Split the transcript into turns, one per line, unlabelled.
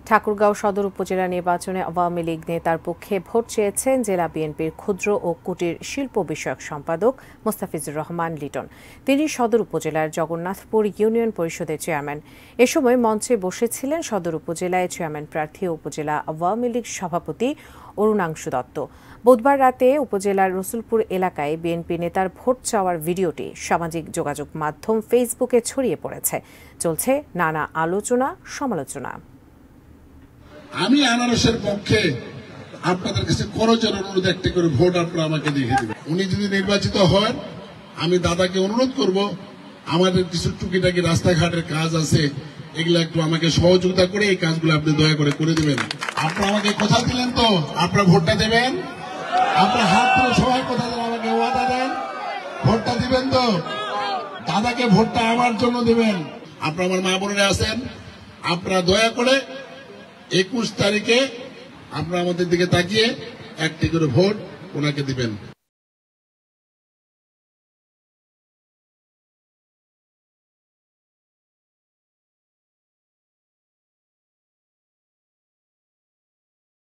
ঠাকুরগাঁও সদর উপজেলা নির্বাচনে আওয়ামী লীগ নেতার পক্ষে ভোট চেয়েছেন জেলা বিএনপির ক্ষুদ্র ও কুটির শিল্প বিষয়ক সম্পাদক মোস্তাফিজুর রহমান লিটন। তিনি সদর উপজেলার জগন্নাথপুর ইউনিয়ন পরিষদের চেয়ারম্যান। এ সময় মঞ্চে বসেছিলেন সদর উপজেলায় চেয়ারম্যান প্রার্থী উপজেলা আওয়ামী লীগ সভাপতি অরুণাংশু দত্ত। বুধবার রাতে উপজেলার রসুলপুর এলাকায় বিএনপি নেতার ভোট চাওয়ার ভিডিওটি সামাজিক যোগাযোগ মাধ্যম ফেসবুকে ছড়িয়ে পড়েছে। চলছে নানা আলোচনা সমালোচনা।
আমি আনারসের পক্ষে আপনাদের কাছে করজোর অনুরোধ একটা করে ভোট আপনারা আমাকে দেখে দেবেন। উনি যদি নির্বাচিত হন, আমি দাদাকে অনুরোধ করব, আমাদের কিছু টুকিটাকি রাস্তাঘাটের কাজ আছে, এগুলা একটু আমাকে সহযোগিতা করে এই কাজগুলো আপনি দয়া করে দেবেন। আপনারা আমাকে কথা দিলেন তো আপনারা ভোটটা দেবেন? আপনার হাত ধরে সবাই কথা দেন, আমাকে ওয়াদা দেন ভোটটা দিবেন তো? দাদাকে ভোটটা আমার জন্য দেবেন। আপনারা আমার মা বোনেরা আছেন, আপনারা দয়া করে 21 তারিখে আপনারা আমাদের দিকে তাকিয়ে একটি করে ভোট ওনাকে দিবেন।